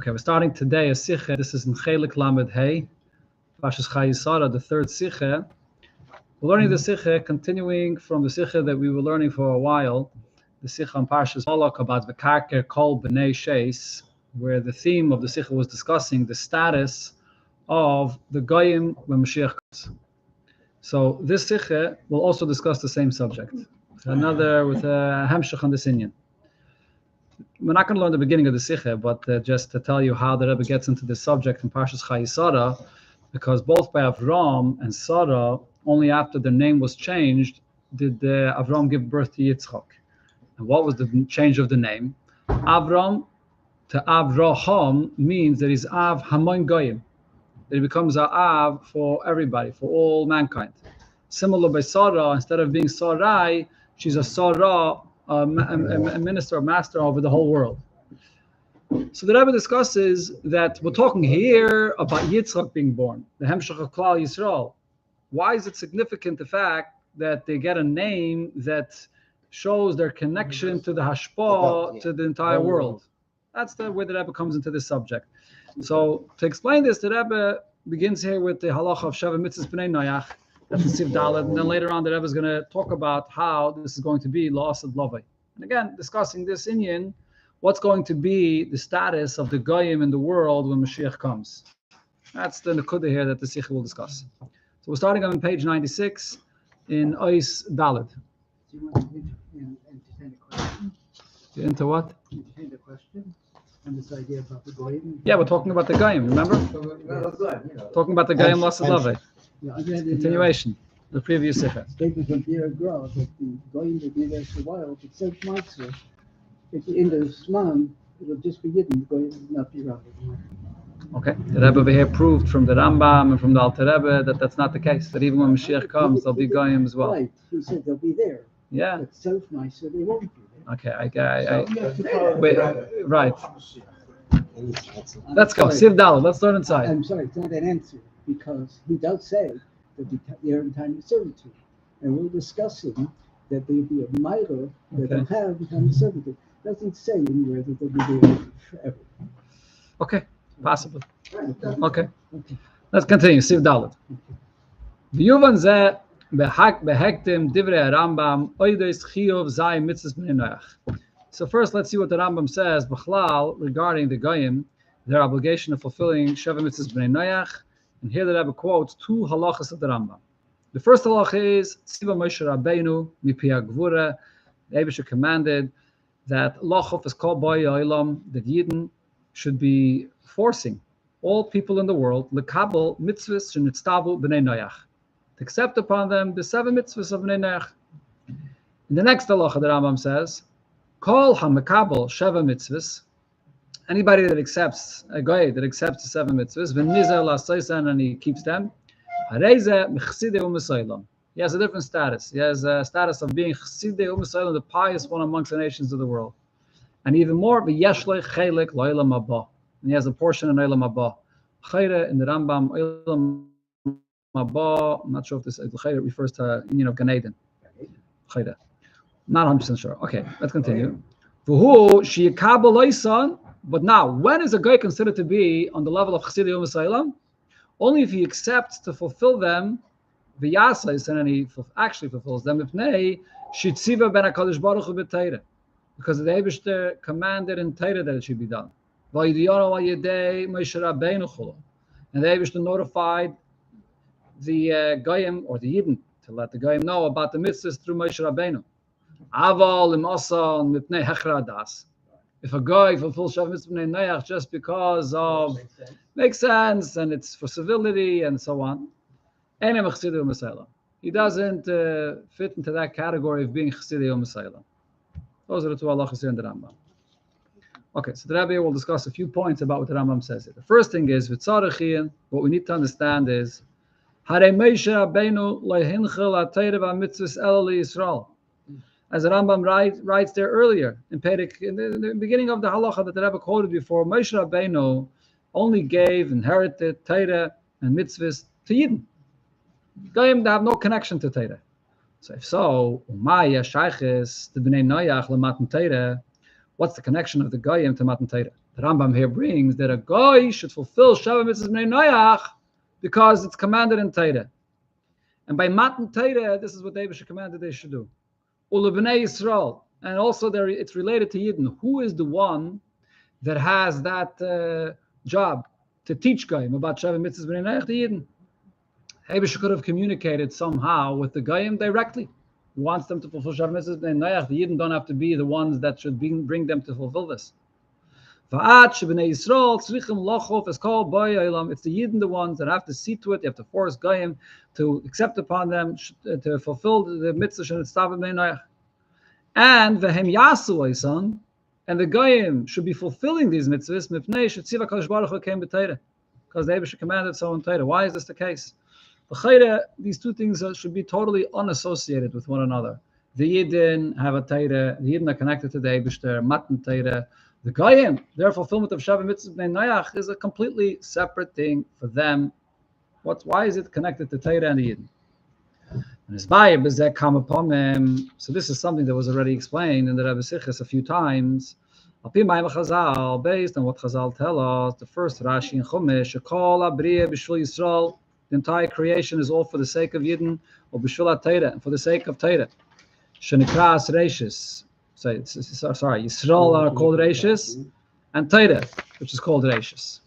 Okay, we're starting today a sicha. This is in Chelik Lamed Hey, Parshas Chayisara, the third sicha. We're learning the sicha, continuing from the sicha that we were learning for a while, the sicha on Parshas Malach about V'karker Kol B'nei Sheis, where the theme of the sicha was discussing the status of the Goyim when Moshiach comes. So this sicha will also discuss the same subject, with a hemshech on this inyan. We're not going to learn the beginning of the sicha, but just to tell you how the Rebbe gets into this subject in Parshas Chayisara, because both by Avram and Sarah, only after their name was changed, did Avram give birth to Yitzchak. And what was the change of the name? Avram to Avraham means that he's Av Hamon Goyim, that he becomes a Av for everybody, for all mankind. Similar by Sarah, instead of being Sarai, she's a Sarah, a minister, a master over the whole world. So the Rebbe discusses that we're talking here about Yitzchak being born, the Hemshech of Klal Yisrael. Why is it significant, the fact that they get a name that shows their connection to the Hashpah, to the entire world? That's the way the Rebbe comes into this subject. So to explain this, the Rebbe begins here with the halacha of Sheva Mitzvahs B'nei Noach, that's in Siv Dalet, and then later on the Rebbe is going to talk about how this is going to be loss of Lavai. And again, discussing this inyan, what's going to be the status of the Goyim in the world when Mashiach comes. That's the Nekuda here that the Sikha will discuss. So we're starting on page 96 in Ois Dalet. Do you want to entertain a question? Into what? Entertain a question on this idea about the Goyim? Yeah, we're talking about the Goyim, remember? Talking about the Goyim loss of Lavai. Yeah, I read Continuation, the previous Sikha. Statement from Pierre Gras that the Goyim will be there for a while, but says Mitzvah, at the end of Zman, it'll just be hidden, the Goyim will not be around anymore. Okay, the Rebbe over here proved from the Rambam and from the Alter Rebbe that that's not the case, that even when Mashiach comes, there'll be Goyim as well. Right, he said they'll be there. Yeah. But self-Mitzvah, they won't be there. Okay, wait, right. Let's go, Siv Dalet, let's learn inside. I'm sorry, it's not an answer, because he does say that they're in time of servitude. And we're discussing that there'll be a mitre that they'll have in time of servitude. Doesn't say anywhere that they'll be there forever. Okay, possibly. Okay, let's continue, Siv Dalet. V'yuvan zeh behektim divrei Rambam oides chiyuv zay mitzvahs b'nei Noach. So first, let's see what the Rambam says b'chlal regarding the Goyim, their obligation of fulfilling Sheva mitzvahs b'nei Noach. And here the Rebbe quotes two halachas of the Rambam. The first halacha is Tziva Moshe Rabbeinu mipi hagvura. The Eibusha commanded that lochov is called by Olam, that Yidden should be forcing all people in the world lekabel mitzvahs shenitztavu b'nei Noach, to accept upon them the 7 mitzvahs of b'nei Noach. In the next halacha, the Rambam says, Kol hamekabel sheva mitzvahs. Anybody that accepts a guy that accepts the 7 mitzvahs, v'nizer la'asaysan, and he keeps them, hareze mechsidei u'mesaylam. He has a different status. He has a status of being chsidei u'mesaylam, the pious one amongst the nations of the world. And even more, v'yeshle chelik lo'elam haba. And he has a portion in olam haba. Chayre in the Rambam, olam haba, I'm not sure if this chayre refers to Gan Eden. Chayre. Not 100% sure. Okay, let's continue. V'hu sheyikabel lo'ysan. But now, when is a guy considered to be on the level of Chassidei U'Mesaylam? Only if he accepts to fulfill them, v'yasais, and he actually fulfills them, ifnei shitziva ben HaKadosh Baruch Hu b'Teirah, because the Eibishter commanded in Teirah that it should be done. V'yidiyonu al-yedei Moshe Rabbeinu chulu, and the Eibishter notified the Goyim, or the Yidden, to let the Goyim know about the mitzvahs through Moshe Rabbeinu. Aval imasa mipnei hechra das. If a guy fulfills Sheva Mitzvah B'nei Noach just because of makes sense and it's for civility and so on, he doesn't fit into that category of being Chassidei U'Mesaylam. Those are the two halachas here in the Rambam. Okay, so the Rebbe will discuss a few points about what the Rambam says here. The first thing is, what we need to understand is, Harei Moshe Rabbeinu lo hinchel ha'Torah v'mitzvos ela liYisrael. As the Rambam writes there earlier in Perek, in the beginning of the halacha that the Rebbe quoted before, Moshe Rabbeinu only inherited Torah and mitzvahs to Yidden. Goyim, they have no connection to Torah. So if so, what's the connection of the Goyim to Matan Torah? The Rambam here brings that a guy should fulfill Sheva Mitzvahs Bnei Noach because it's commanded in Torah. And by Matan Torah, this is what the Eibusher commanded they should do. Ula Bnei Yisrael. And also there, it's related to Yidden. Who is the one that has that job to teach Goyim about Sheva Mitzvahs Bnei Noach to Yidden? Eibusher could have communicated somehow with the Goyim directly. He wants them to fulfill Sheva Mitzvahs Bnei Noach. The Yidden don't have to be the ones that should bring them to fulfill this. It's the Yidden the ones that have to see to it. They have to force Goyim to accept upon them to fulfill the mitzvah. And v'hem yasu oisan, and the Goyim should be fulfilling these mitzvahs because the Eibusher commanded so in Torah. Why is this the case? These two things should be totally unassociated with one another. The Yidden have a Torah. The Yidden are connected to the Eibusher, Matan Torah. The Goyim, their fulfillment of Sheva Mitzvahs Bnei Noach is a completely separate thing for them. Why is it connected to Torah and the Yidden? And his Bayib is that come upon them. So this is something that was already explained in the Rebbe Sichas a few times. Based on what Chazal tell us, the first Rashi in Chumash, Shekol Abriya B'Shvil Yisrael, the entire creation is all for the sake of Yidden, or B'Shvil HaTorah, and for the sake of Torah. Shenikras Reishis. Yisrael are called Reishis, and Torah, which is called Reishis.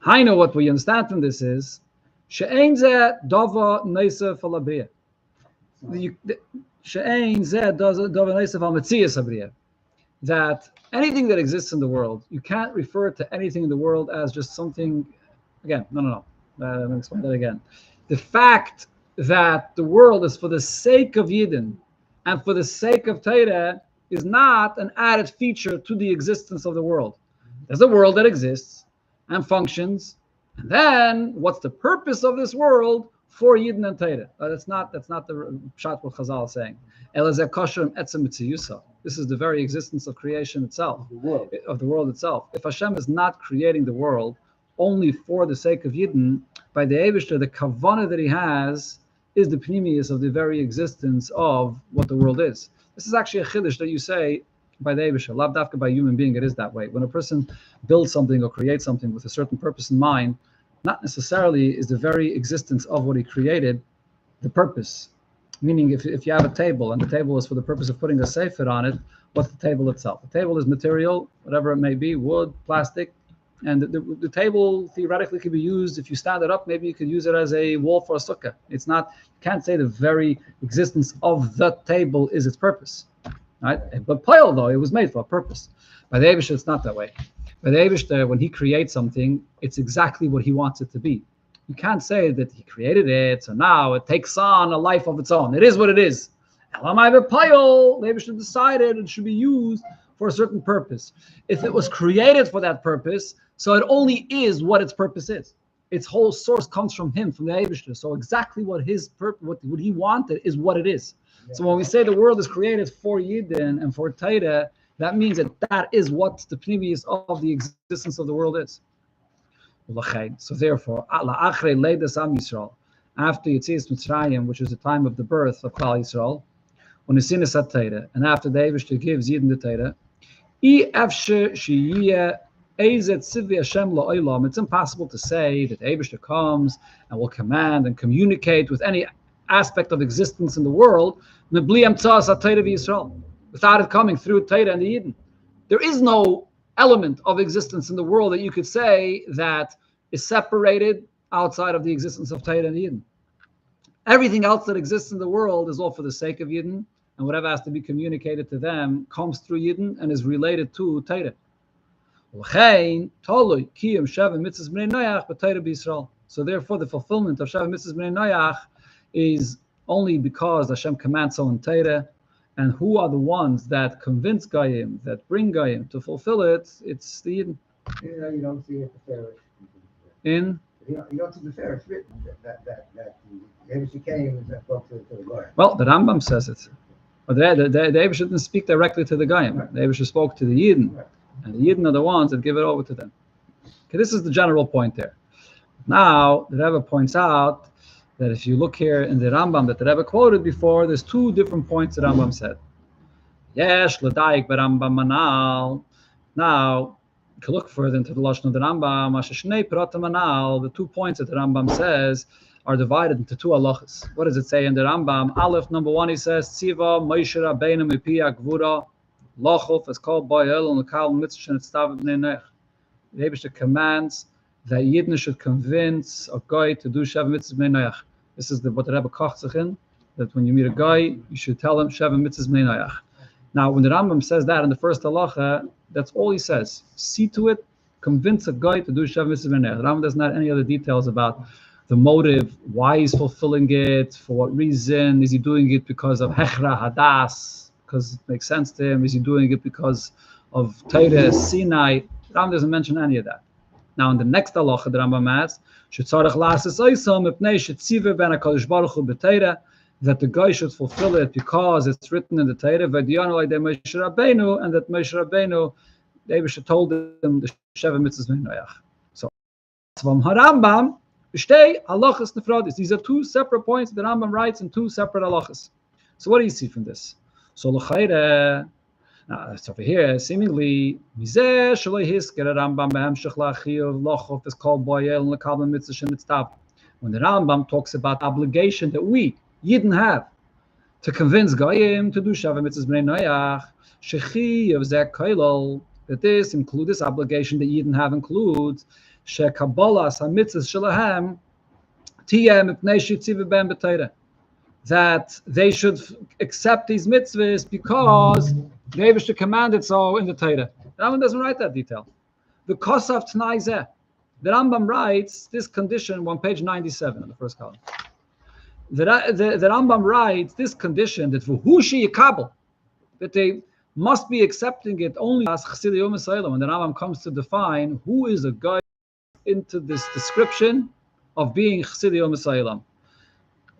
I know what we understand from this is She'ein zeh dava neisef al abriya. She'ein zeh dava neisef al metzias abriya. That anything that exists in the world, you can't refer to anything in the world as just something. Again, no. Let me explain that again. The fact that the world is for the sake of Yidden and for the sake of Torah is not an added feature to the existence of the world. There's a world that exists and functions, and then what's the purpose of this world for Yidden and Torah? That's not the pshat what Chazal is saying. This is the very existence of creation itself, of the world itself. If Hashem is not creating the world only for the sake of Yidden, by the Eibusher, the kavanah that he has is the pnimius of the very existence of what the world is. This is actually a chiddush that you say by the Eibusher, lav dafka by human being. It is that way. When a person builds something or creates something with a certain purpose in mind, not necessarily is the very existence of what he created the purpose. Meaning, if you have a table and the table is for the purpose of putting a sefer on it, what's the table itself? The table is material, whatever it may be, wood, plastic, and the table theoretically could be used. If you stand it up, maybe you could use it as a wall for a sukkah. It's not, you can't say the very existence of the table is its purpose, right? But Pile, though, it was made for a purpose. By the Eibusher, it's not that way. By the Eibusher, when he creates something, it's exactly what he wants it to be. You can't say that he created it, so now it takes on a life of its own. It is what it is. Elamai Pile, the Eibusher decided it should be used for a certain purpose. If it was created for that purpose, so it only is what its purpose is. Its whole source comes from him, from the Eibusher. So exactly what his purpose, what he wanted, is what it is. Yeah. So when we say the world is created for Yidden and for Torah, that means that is what the pnimius of the existence of the world is. So therefore, after Yetzias Mitzrayim, which is the time of the birth of Klal Yisrael, when the sin is at Torah, and after the Eibusher gives Yidden the Torah, it's impossible to say that Eibusher comes and will command and communicate with any aspect of existence in the world without it coming through Torah and the Yidden. There is no element of existence in the world that you could say that is separated outside of the existence of Torah and the Yidden. Everything else that exists in the world is all for the sake of Yidden, and whatever has to be communicated to them comes through Yidden and is related to Torah. So therefore, the fulfillment of Sheva Mitzvahs Bnei Noach is only because Hashem commands so in Torah. And who are the ones that convince Goyim, that bring Goyim to fulfill it? It's the Yidden. You don't see it the Pharaoh. In? You don't see the Pharaoh written that the Eibusher came and spoke to the Goyim. Well, the Rambam says it. But the Eibusher didn't speak directly to the Goyim. Right. The Eibusher spoke to the Yidden. Right. And the Yidden are the ones that give it over to them. Okay, this is the general point there. Now, the Rebbe points out that if you look here in the Rambam that the Rebbe quoted before, there's two different points the Rambam said. Yesh l'daik b'Rambam manal. Now, can look further into the Lashon of the Rambam. The 2 points that the Rambam says are divided into 2 halachas. What does it say in the Rambam? Aleph, number 1, he says, Tziva Moshe Rabbeinu mipia gvura lachov is called Bayel and Lekal Mitzvah Tztav Bnei Noach. The Rebbe commands that Yidden should convince a guy to do Sheva Mitzvah Bnei Noach. This is what the Rebbe kocht sich in, that when you meet a guy, you should tell him Sheva Mitzvah Bnei Noach. Now, when the Rambam says that in the first halacha, that's all he says. See to it, convince a guy to do Sheva Mitzvah Bnei Noach. The Rambam doesn't have any other details about the motive, why he's fulfilling it, for what reason. Is he doing it because of Hechra Hadas, because it makes sense to him? Is he doing it because of Torah, Sinai? The Rambam doesn't mention any of that. Now, in the next halacha, the Rambam adds, that the guy should fulfill it because it's written in the Torah, and that Moshe Rabbeinu, the Eibusha told him the Sheva Mitzvahs Bnei Noach. So, from Harambam, halachas nefradis. These are 2 separate points that Rambam writes in 2 separate halachas. So, what do you see from this? So, l'chayre, now it's over here. Seemingly, mizeh shaloi hisker Rambam behemshech la'achiyuv lochof is called boyel and lekabel mitzvah shemitztav. When the Rambam talks about obligation that we Yidden have to convince Goyim to do Sheva Mitzvahs Bnei Noach, shechi of zeh koilol, that this obligation that Yidden have includes shekabolas hamitzvahs shelahem tiyeh mipnei shitziv ben b'Torah, that they should accept these mitzvahs because the Eibusha commanded so in the Torah. The Rambam doesn't write that detail. The kosav t'nai zeh, the Rambam writes this condition on page 97 in the first column. The Rambam writes this condition that v'hushi yikabel, that they must be accepting it only as chassidei Yom Yisraelim. When the Rambam comes to define who is a guy into this description of being chassidei Yom Yisraelim.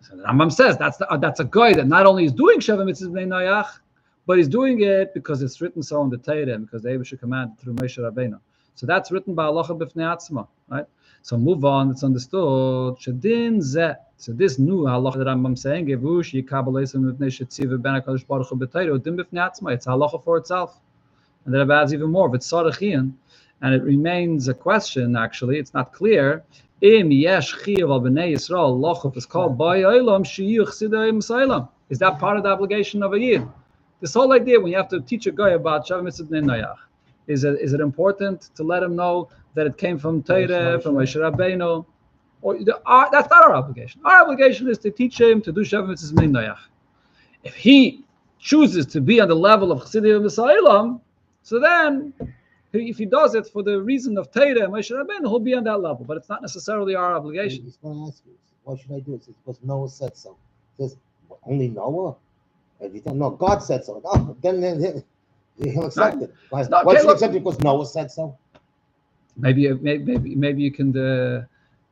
So the Rambam says that's a guy that not only is doing Sheva Mitzvahs Bnei Noach, but he's doing it because it's written so in the Torah, because the Eibusha commanded through Moshe Rabbeinu. So that's written by halacha b'fnei atzma, right? So move on. It's understood. Shedin zeh. So this new halacha that I'm saying, Gevush yikabel esim mipnei shetziva ben hakadosh baruch hu b'Torah din b'fnei atzma. It's halacha for itself, and then it adds even more. V'tzarachian, and it remains a question. Actually, it's not clear. Im yesh chiyuv al b'nei Yisrael lochuf is called by olam shiur chsidei Yisraelim. Is that part of the obligation of a yid? This whole idea when you have to teach a guy about Sheva Mitzvah Bnei Noach, is it important to let him know that it came from Torah, from Moshe Rabbeinu? Or that's not our obligation. Our obligation is to teach him to do Sheva Mitzvahs Bnei Noach. If he chooses to be on the level of Chassidei Yisraelim, so then if he does it for the reason of Torah and Moshe Rabbeinu, he'll be on that level. But it's not necessarily our obligation. He's going to ask you, why should I do it? It's because Noah said so. He says, only Noah? No, God said so. Oh, then he'll accept it. Why should he accept it? Because Noah said so. Maybe you can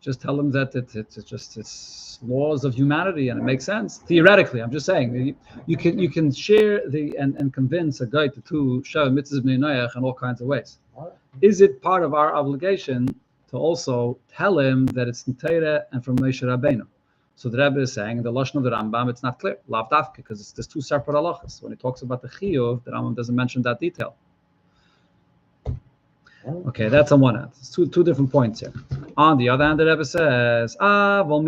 just tell him that it's laws of humanity and it makes sense theoretically. I'm just saying you can share and convince a guy to do Sheva Mitzvahs Bnei Noach in all kinds of ways. Is it part of our obligation to also tell him that it's in Torah and from Moshe Rabbeinu? So the Rebbe is saying in the Lashon of the Rambam, it's not clear, lav dafka, because there's 2 separate halachas. When he talks about the chiyuv, the Rambam doesn't mention that detail. Okay, that's on one hand. It's two different points here. On the other hand, the Rebbe says, Rambam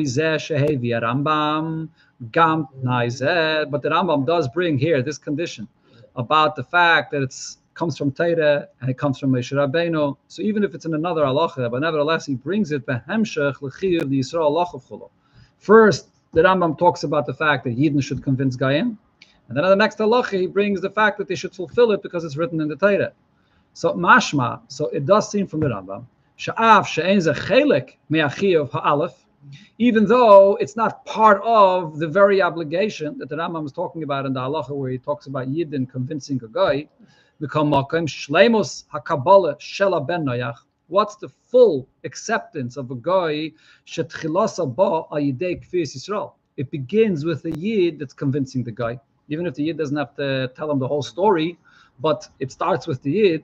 gam naizeh, but the Rambam does bring here this condition about the fact that it comes from Torah and it comes from Moshe Rabbeinu. So even if it's in another halacha, but nevertheless he brings it behemshech l'chiyuv the Yisrael halacha cholo. First, the Rambam talks about the fact that Yidden should convince Goyim, and then in the next halacha he brings the fact that they should fulfill it because it's written in the Torah. So mashma, so it does seem from the Rambam, sha'af she'ein ze chelik me'achiyuv ha'alef, even though it's not part of the very obligation that the Rambam is talking about in the halacha where he talks about Yidden convincing a guy, shleimus hakabala shela ben Noach. What's the full acceptance of a guy? It begins with a yid that's convincing the guy, even if the yid doesn't have to tell him the whole story, but it starts with the yid.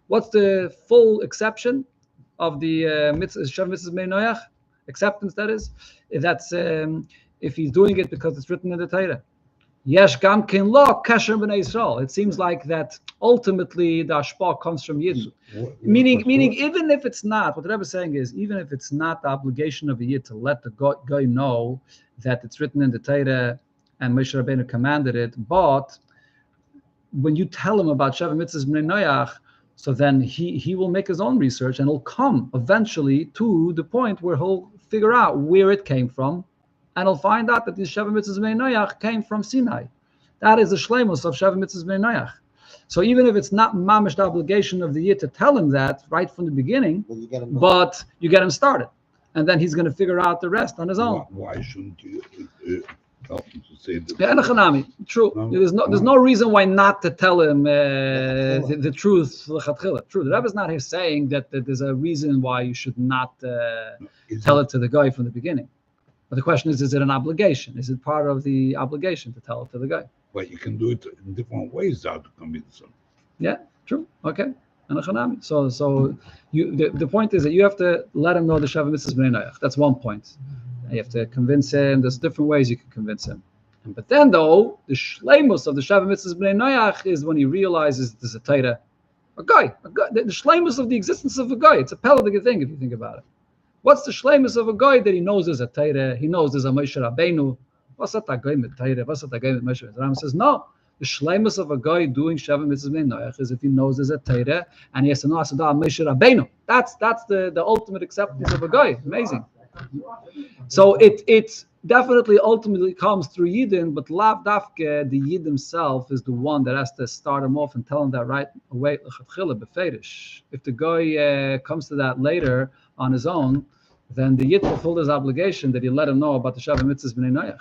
What's the full exception of the Sheva Mitzvahs Bnei Noach? Acceptance, that is. If he's doing it because it's written in the Torah. Yesh gam ken lo kasher b'nei Yisrael. It seems like that ultimately the hashpah comes from Yidden. Meaning, even if it's not, what the Rebbe is saying is, even if it's not the obligation of a Yid to let the guy know that it's written in the Torah and Moshe Rabbeinu commanded it, but when you tell him about Sheva Mitzvahs B'nei Noach, so then he will make his own research and he'll come eventually to the point where he'll figure out where it came from, and he'll find out that the Sheva Mitzvahs B'nei Noach came from Sinai. That is the shleimus of Sheva Mitzvahs B'nei Noach. So even if it's not mamish the obligation of the Yid to tell him that right from the beginning, but you get him started, and then he's going to figure out the rest on his own. Why shouldn't you tell him to say that? Yeah, true. There's no reason why not to tell him the truth. True. The Rebbe is not here saying that there's a reason why you should not tell it to the guy from the beginning. But the question is it an obligation? Is it part of the obligation to tell it to the guy? Well, you can do it in different ways how to convince him. Yeah, true. Okay. So the point is that you have to let him know the Sheva Mitzvahs B'nei Noach. That's one point. You have to convince him. There's different ways you can convince him. But then, though, the shleimus of the Sheva Mitzvahs B'nei Noach is when he realizes there's a Torah, a guy. The shleimus of the existence of a guy. It's a pelletic thing if you think about it. What's the shleimus of a guy that he knows there's a Torah? He knows there's a Moshe Rabbeinu. What's that guy with Torah? What's that guy with Moshe? The Ram says no. The shleimus of a guy doing Sheva Mitzvahs B'nei Noach is if he knows there's a Torah and he has to know Asadah Moshe Rabbeinu. That's the ultimate acceptance of a guy. Amazing. So it definitely ultimately comes through Yidden, but lav dafke, the Yid himself is the one that has to start him off and tell him that right away. If the guy comes to that later on his own, then the Yid fulfilled his obligation that he let him know about the Sheva Mitzvahs B'nei Noach.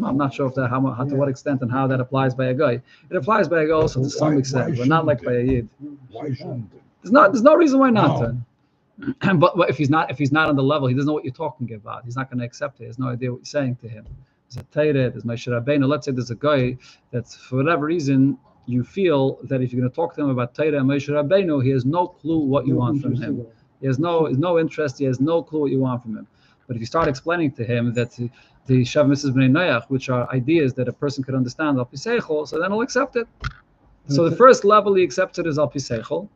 I'm not sure if that how to what extent and how that applies by a guy. It applies by a guy also to some extent, but not like by a Yid. Why shouldn't it? There's no reason why not. No. But if he's not on the level, he doesn't know what you're talking about. He's not going to accept it. He has no idea what you're saying to him. There's a Torah, there's Moshe Rabbeinu. Let's say there's a guy that for whatever reason you feel that if you're going to talk to him about Torah and Moshe Rabbeinu, he has no clue what you want from him. He has no interest. He has no clue what you want from him. But if you start explaining to him that the Sheva Mitzvahs B'nei Noach, which are ideas that a person could understand al pi seichel, so then he'll accept it. So the first level he accepts it is al pi seichel.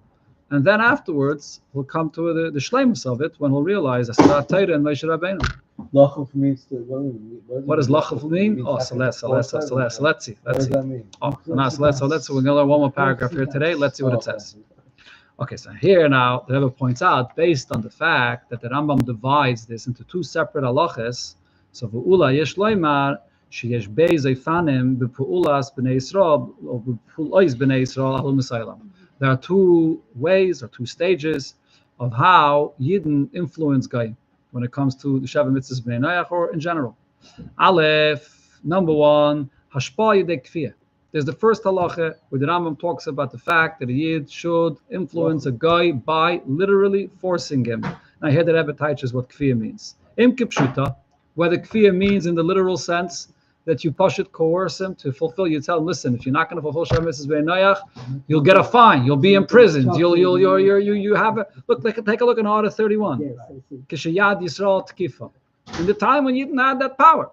And then afterwards, we'll come to the shleimus of it when we'll realize that's not Torah and Moshe Rabbeinu. Lachuf means to what does lachuf mean? Oh, so let's see. What does that mean? Oh, so let's we're gonna learn one more paragraph here today. Let's see what it says. Okay, so here now the Rebbe points out, based on the fact that the Rambam divides this into two separate halachas. So v'ula yesh loymar sheyesh beis eifanim b'pu'ulas b'nei Yisrael or b'pu'ulas b'nei Yisrael ahul misaylam. There are two ways or two stages of how Yidden influence Goyim when it comes to the Sheva Mitzvahs B'nei Noach or in general. Aleph, number one, hashpah yidei kfiyah. There's the first halacha where the Rambam talks about the fact that a Yid should influence a guy by literally forcing him. Now here the Rebbe teaches what kfiyah means. Im kipshuta, whether kfiyah means in the literal sense that you coerce him to fulfill. You tell him, listen, if you're not going to fulfill Sheva Mitzvahs B'nei Noach, you'll get a fine. You'll be imprisoned. You have a look. Take a look in Order 31. Kishayad Yisrael Tkifa. In the time when Yidden had that power,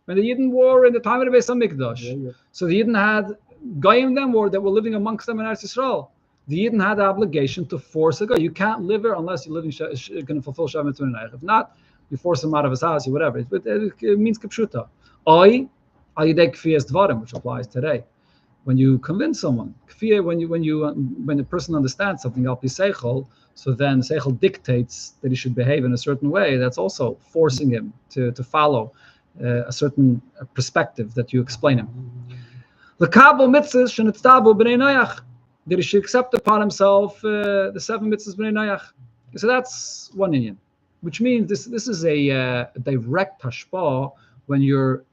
when the Yidden were in the time of the Beis Hamikdash, so the Yidden had Goyim them that were living amongst them in Eretz Yisrael. The Yidden had the obligation to force a guy. You can't live here unless you're going to fulfill Sheva Mitzvahs B'nei Noach. If not, you force him out of his house or whatever. It means kipshuta. Oy, ayidei kfiyas dvarim, which applies today. When you convince someone, kfiyah, when the person understands something al pi seichel, so then seichel dictates that he should behave in a certain way. That's also forcing him to follow a certain perspective that you explain him. L'kabel mitzvahs shenitztabu b'nei Noach, that he should accept upon himself the 7 mitzvahs b'nei Noach. So that's one inyan, which means this is a direct hashpah when you're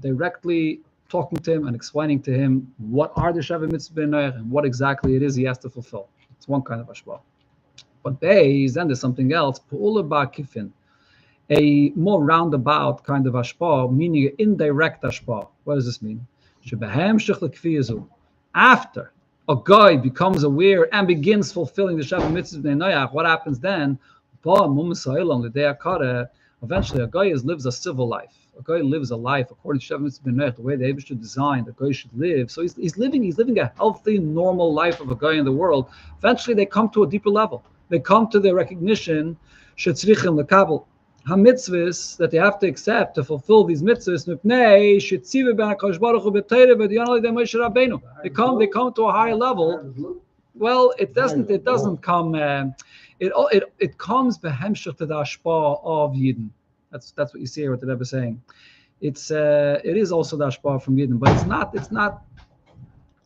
directly talking to him and explaining to him what are the Sheva Mitzvahs B'nei Noach and what exactly it is he has to fulfill. It's one kind of hashpah. But then there's something else, pu'ula ba'kifin, a more roundabout kind of hashpah, meaning an indirect hashpah. What does this mean? After a guy becomes aware and begins fulfilling the Sheva Mitzvahs B'nei Noach, what happens then? Eventually a guy lives a civil life. a guy lives a life according to Shev Mitzvah B'nech, the way the Eibush should design, the guy should live. So he's living a healthy, normal life of a guy in the world. Eventually, they come to a deeper level. They come to the recognition shetzrichim lekabel ha-mitzvahs, that they have to accept to fulfill these mitzvahs. Mipnei shetziva ben HaKadosh Baruch Hu b'teira v'diyon alidei Moshe Rabbeinu. They come to a higher level. Well, it doesn't come. It comes behemshach to the hashpah of Yidden. That's what you see here. What the Rebbe is saying. It is also the hashpah from Yidden, but it's not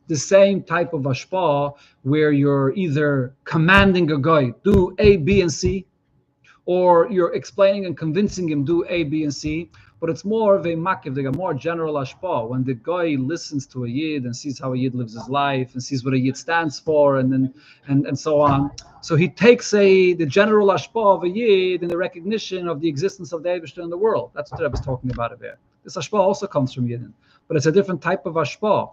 the same type of hashpah where you're either commanding a guy do A, B, and C, or you're explaining and convincing him do A, B, and C. But it's more of a makiv, like a more general hashpah, when the guy listens to a yid and sees how a yid lives his life and sees what a yid stands for, and so on. So he takes the general hashpah of a yid in the recognition of the existence of the Eibishter in the world. That's what I was talking about it there. This hashpah also comes from yidden, but it's a different type of hashpah.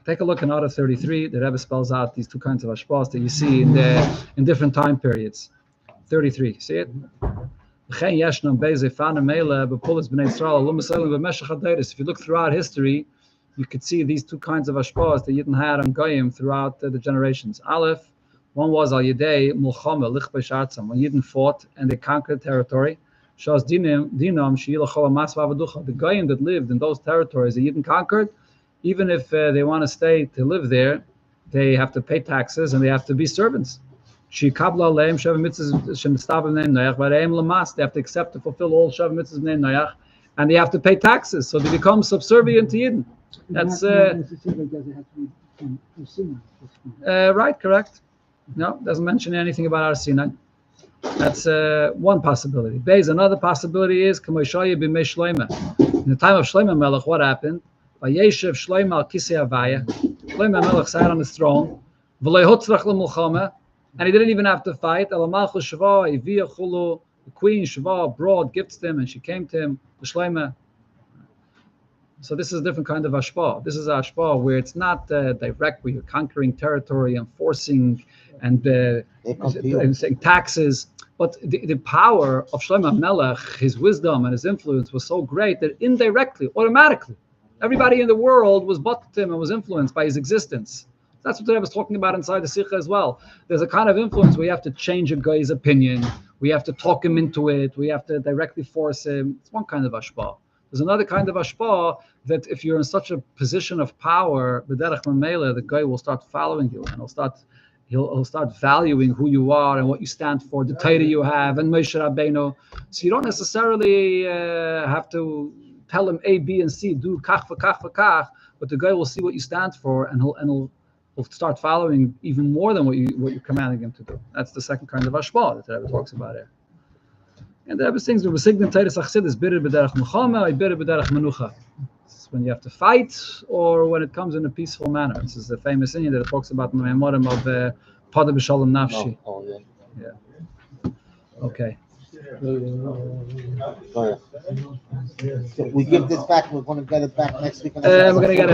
Take a look in Order 33. The Rebbe spells out these two kinds of hashpahs that you see in different time periods. 33. See it? If you look throughout history, you could see these two kinds of hashpahs that Yidden had on Goyim throughout the generations. Aleph, one was al Yidei Mulchama Lichbei Shartzam, when Yidden fought and they conquered territory. Shas Dinam Sheyilachol Mas Vavaducha. The Goyim that lived in those territories that Yidden conquered, even if they want to stay to live there, they have to pay taxes and they have to be servants. They have to accept to fulfill all Shav Mitzvahs B'nei Noach, and they have to pay taxes, so they become subservient to Yidden. That's right, correct. No, doesn't mention anything about Har Sinai. That's one possibility. Beis, another possibility is in the time of Shlomo Melech, what happened? Vayeshev Shlomo al Kisei Havaya. Shlomo Melech sat on his throne. And he didn't even have to fight. The queen Shva brought gifts to him, and she came to him, the Shlomo. So this is a different kind of hashpah. This is a hashpah where it's not direct, where you're conquering territory and forcing and saying taxes. But the power of Shlomo Melech, his wisdom and his influence was so great that indirectly, automatically, everybody in the world was bought to him and was influenced by his existence. That's what I was talking about inside the sicha as well. There's a kind of influence where you have to change a guy's opinion. We have to talk him into it. We have to directly force him. It's one kind of hashpah. There's another kind of hashpah that if you're in such a position of power, b'derech mamela, the guy will start following you and he'll start valuing who you are and what you stand for, the Torah you have, and Moshe Rabbeinu. So you don't necessarily have to tell him A, B, and C, do kach v'kach v'kach, but the guy will see what you stand for, and he'll start following even more than what you're commanding him to do. That's the second kind of hashpah that the Rebbe talks about here. And the Rebbe sings, "When signin Teiras Achsidus bitter b'derech milchama, or bitter b'derech menucha." It's when you have to fight, or when it comes in a peaceful manner. This is the famous Indian that it talks about in the Memorim of Pada b'Shalom Nafshi. Yeah. Okay. So we give this back. We're going to get it back next week. We're going to get